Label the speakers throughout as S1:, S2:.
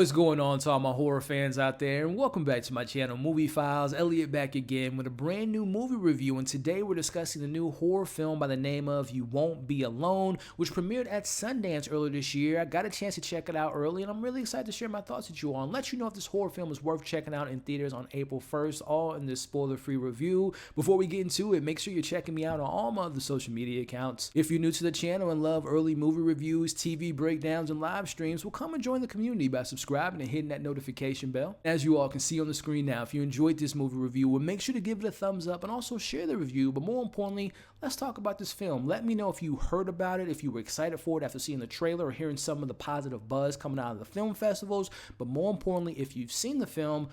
S1: What's going on to all my horror fans out there, and welcome back to my channel, Movie Files. Elliot back again with a brand new movie review, and today we're discussing the new horror film by the name of You Won't Be Alone, which premiered at Sundance earlier this year. I got a chance to check it out early, and I'm really excited to share my thoughts with you all and let you know if this horror film is worth checking out in theaters on April 1st, all in this spoiler-free review. Before we get into it, make sure you're checking me out on all my other social media accounts. If you're new to the channel and love early movie reviews, TV breakdowns, and live streams, well, come and join the community by subscribing and hitting that notification bell. As you all can see on the screen now, if you enjoyed this movie review, well, make sure to give it a thumbs up and also share the review. But more importantly, let's talk about this film. Let me know if you heard about it, if you were excited for it after seeing the trailer or hearing some of the positive buzz coming out of the film festivals. But more importantly, if you've seen the film,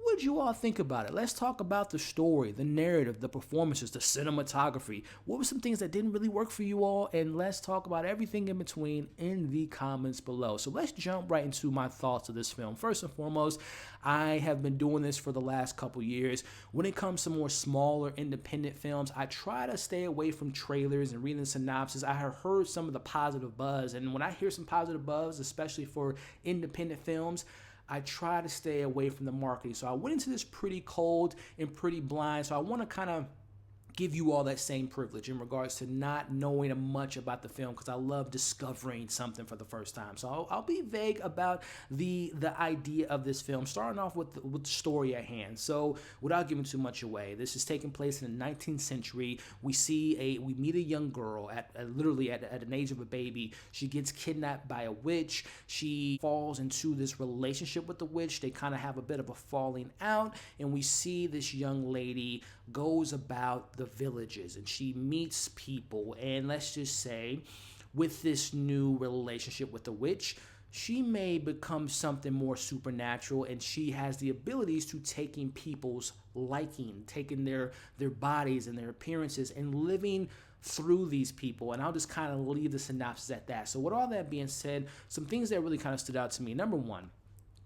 S1: what did you all think about it? Let's talk about the story, the narrative, the performances, the cinematography. What were some things that didn't really work for you all? And let's talk about everything in between in the comments below. So let's jump right into my thoughts of this film. First and foremost, I have been doing this for the last couple years. When it comes to more smaller independent films, I try to stay away from trailers and reading synopsis. I have heard some of the positive buzz, and when I hear some positive buzz, especially for independent films, I try to stay away from the marketing. So I went into this pretty cold and pretty blind. So I want to kind of give you all that same privilege in regards to not knowing much about the film, because I love discovering something for the first time. So I'll be vague about the idea of this film, starting off with the story at hand. So without giving too much away, this is taking place in the 19th century. We meet a young girl literally at an age of a baby. She gets kidnapped by a witch. She falls into this relationship with the witch. They kind of have a bit of a falling out, and we see this young lady goes about the villages and she meets people, and let's just say with this new relationship with the witch, she may become something more supernatural, and she has the abilities to taking people's liking, taking their bodies and their appearances and living through these people. And I'll just kind of leave the synopsis at that. So with all that being said, some things that really kind of stood out to me. Number one,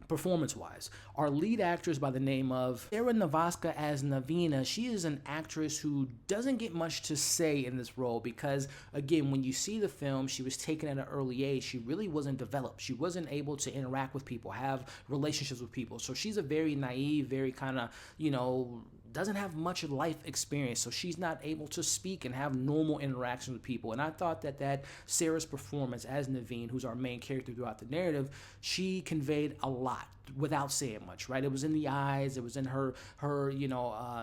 S1: performance-wise, our lead actress by the name of Sara Klimoska as Navina, she is an actress who doesn't get much to say in this role because, again, when you see the film, she was taken at an early age. She really wasn't developed. She wasn't able to interact with people, have relationships with people. So she's a very naive, very kind of, doesn't have much life experience, so she's not able to speak and have normal interactions with people. And I thought that Sarah's performance as Naveen, who's our main character throughout the narrative, she conveyed a lot without saying much, right? It was in the eyes, it was in her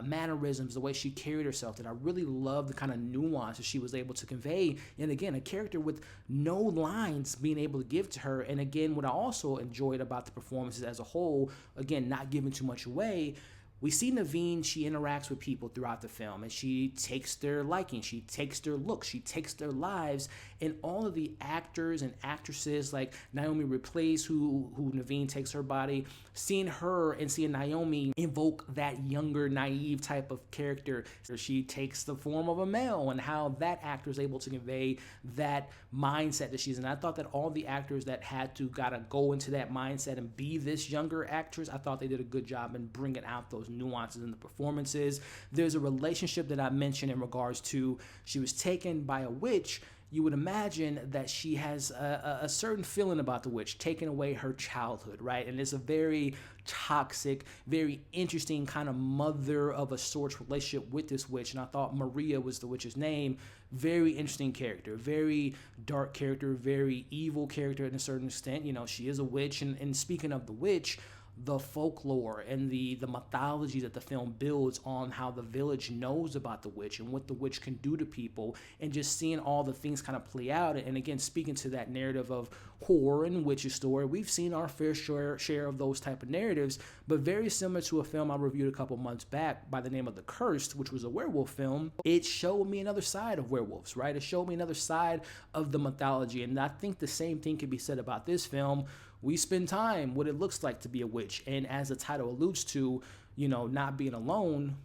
S1: mannerisms, the way she carried herself, that I really loved the kind of nuance that she was able to convey. And again, a character with no lines being able to give to her. And again, what I also enjoyed about the performances as a whole, again, not giving too much away, we see Naveen, she interacts with people throughout the film, and she takes their liking, she takes their looks, she takes their lives, and all of the actors and actresses like Noomi Rapace, who Naveen takes her body, seeing her and seeing Naomi invoke that younger, naive type of character. She takes the form of a male, and how that actor is able to convey that mindset that she's in. I thought that all the actors that had to gotta go into that mindset and be this younger actress, I thought they did a good job in bringing out those nuances in the performances. There's a relationship that I mentioned in regards to she was taken by a witch. You would imagine that she has a certain feeling about the witch, taking away her childhood, right? And it's a very toxic, very interesting kind of mother of a sorts relationship with this witch. And I thought Maria was the witch's name. Very interesting character, very dark character, very evil character in a certain extent. She is a witch. And speaking of the witch, the folklore and the mythology that the film builds on how the village knows about the witch and what the witch can do to people, and just seeing all the things kind of play out. And again, speaking to that narrative of horror and witches story, we've seen our fair share of those type of narratives, but very similar to a film I reviewed a couple months back by the name of The Cursed, which was a werewolf film. It showed me another side of werewolves, right? It showed me another side of the mythology, and I think the same thing can be said about this film. We spend time what it looks like to be a witch, and as the title alludes to, not being alone,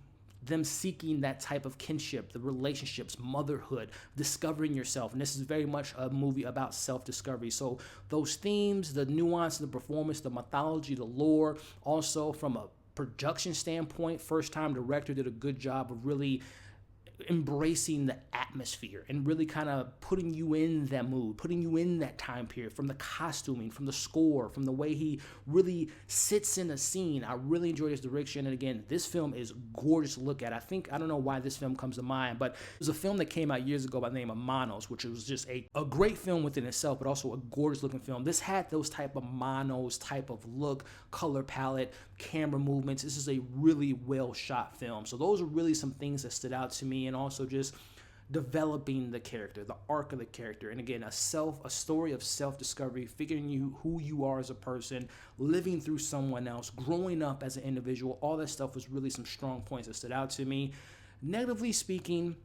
S1: them seeking that type of kinship, the relationships, motherhood, discovering yourself. And this is very much a movie about self-discovery. So those themes, the nuance, the performance, the mythology, the lore, also from a production standpoint, first-time director did a good job of really embracing the atmosphere and really kind of putting you in that mood, putting you in that time period, from the costuming, from the score, from the way he really sits in a scene. I really enjoyed his direction. And again, this film is gorgeous to look at. I don't know why this film comes to mind, but it was a film that came out years ago by the name of Manos, which was just a great film within itself, but also a gorgeous looking film. This had those type of Manos type of look, color palette, camera movements. This is a really well shot film. So those are really some things that stood out to me, and also just developing the character, the arc of the character. And again, a story of self-discovery, figuring who you are as a person, living through someone else, growing up as an individual. All that stuff was really some strong points that stood out to me. Negatively speaking,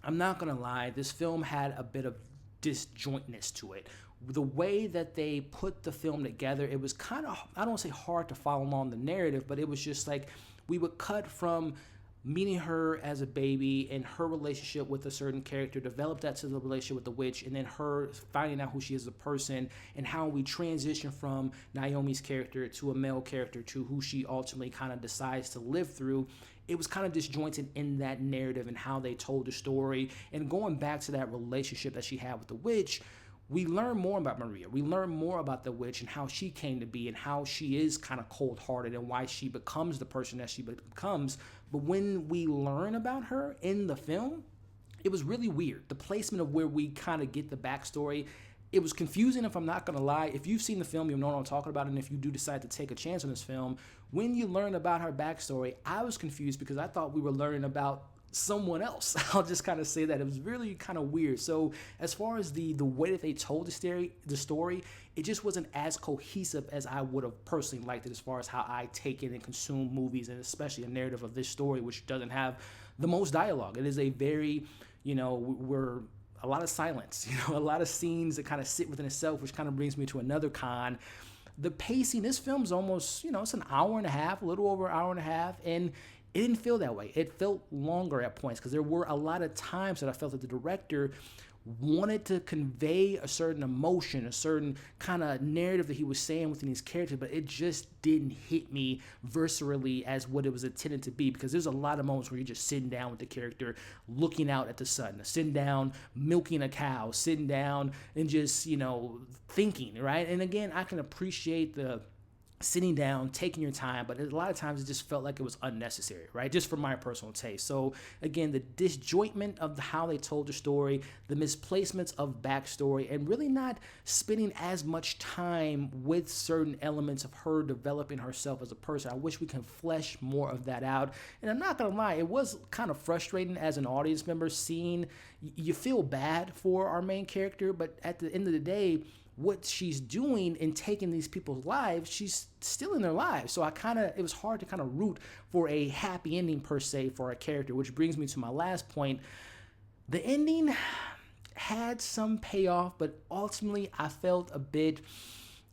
S1: I'm not gonna lie, this film had a bit of disjointness to it. The way that they put the film together, it was kind of, I don't want to say hard to follow along the narrative, but it was just like we would cut from meeting her as a baby and her relationship with a certain character, develop that to the relationship with the witch, and then her finding out who she is as a person, and how we transition from Naomi's character to a male character to who she ultimately kind of decides to live through. It was kind of disjointed in that narrative and how they told the story. And going back to that relationship that she had with the witch, we learn more about Maria. We learn more about the witch and how she came to be and how she is kind of cold-hearted and why she becomes the person that she becomes. But when we learn about her in the film, it was really weird. The placement of where we kind of get the backstory, it was confusing, if I'm not going to lie. If you've seen the film, you know what I'm talking about. And if you do decide to take a chance on this film, when you learn about her backstory, I was confused because I thought we were learning about someone else. I'll just kind of say that. It was really kind of weird. So as far as the way that they told the story, it just wasn't as cohesive as I would have personally liked it, as far as how I take in and consume movies, and especially a narrative of this story, which doesn't have the most dialogue. It is a very, we're a lot of silence, a lot of scenes that kind of sit within itself, which kind of brings me to another con. The pacing, this film's almost, it's an hour and a half, a little over an hour and a half, and it didn't feel that way. It felt longer at points because there were a lot of times that I felt that the director wanted to convey a certain emotion, a certain kind of narrative that he was saying within these characters, but it just didn't hit me viscerally as what it was intended to be, because there's a lot of moments where you're just sitting down with the character, looking out at the sun, sitting down, milking a cow, sitting down and just, thinking, right? And again, I can appreciate the sitting down, taking your time, but a lot of times it just felt like it was unnecessary, right? Just for my personal taste. So again, the disjointment of how they told the story, the misplacements of backstory, and really not spending as much time with certain elements of her developing herself as a person. I wish we can flesh more of that out. And I'm not gonna lie, it was kind of frustrating as an audience member seeing, you feel bad for our main character, but at the end of the day, what she's doing in taking these people's lives, she's still in their lives. So it was hard to kind of root for a happy ending per se for a character, which brings me to my last point. The ending had some payoff, but ultimately I felt a bit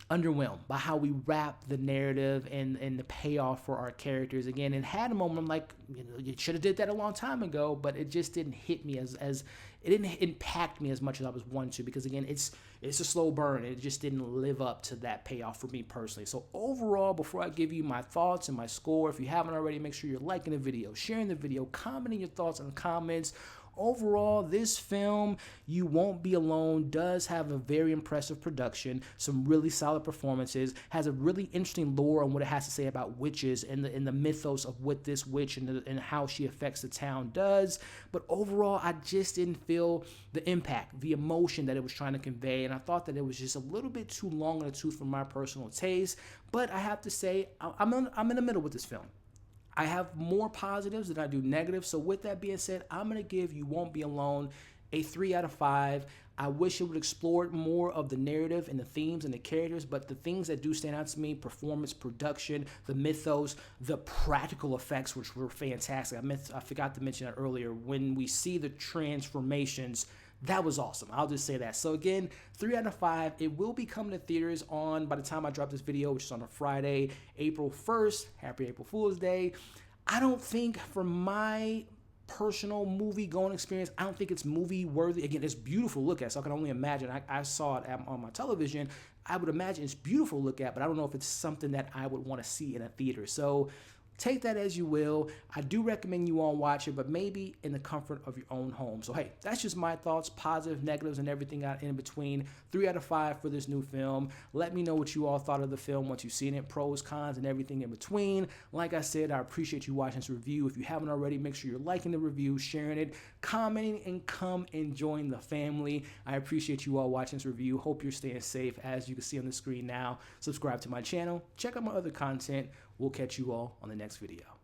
S1: underwhelmed by how we wrapped the narrative and the payoff for our characters. Again, it had a moment like, you should have did that a long time ago, but it just didn't hit me as it didn't impact me as much as I was wanting to, because again, it's a slow burn. It just didn't live up to that payoff for me personally. So overall, before I give you my thoughts and my score, if you haven't already, make sure you're liking the video, sharing the video, commenting your thoughts in the comments. Overall, this film, You Won't Be Alone, does have a very impressive production, some really solid performances, has a really interesting lore on what it has to say about witches and the mythos of what this witch and how she affects the town does. But overall, I just didn't feel the impact, the emotion that it was trying to convey, and I thought that it was just a little bit too long in the tooth for my personal taste. But I have to say, I'm in the middle with this film. I have more positives than I do negatives. So with that being said, I'm going to give You Won't Be Alone a 3 out of 5. I wish it would explore more of the narrative and the themes and the characters, but the things that do stand out to me, performance, production, the mythos, the practical effects, which were fantastic. I forgot to mention that earlier. When we see the transformations, that was awesome. I'll just say that. So again, 3 out of 5. It will be coming to theaters by the time I drop this video, which is on a Friday, April 1st. Happy April Fool's Day. I don't think, for my personal movie going experience, I don't think it's movie worthy. Again, it's beautiful to look at, so I can only imagine. I saw it on my television. I would imagine it's beautiful to look at, but I don't know if it's something that I would want to see in a theater. So take that as you will. I do recommend you all watch it, but maybe in the comfort of your own home. So hey, that's just my thoughts, positive, negatives, and everything out in between. 3 out of 5 for this new film. Let me know what you all thought of the film once you've seen it, pros, cons, and everything in between. Like I said, I appreciate you watching this review. If you haven't already, make sure you're liking the review, sharing it, commenting, and come and join the family. I appreciate you all watching this review. Hope you're staying safe. As you can see on the screen now, subscribe to my channel, check out my other content. We'll catch you all on the next video.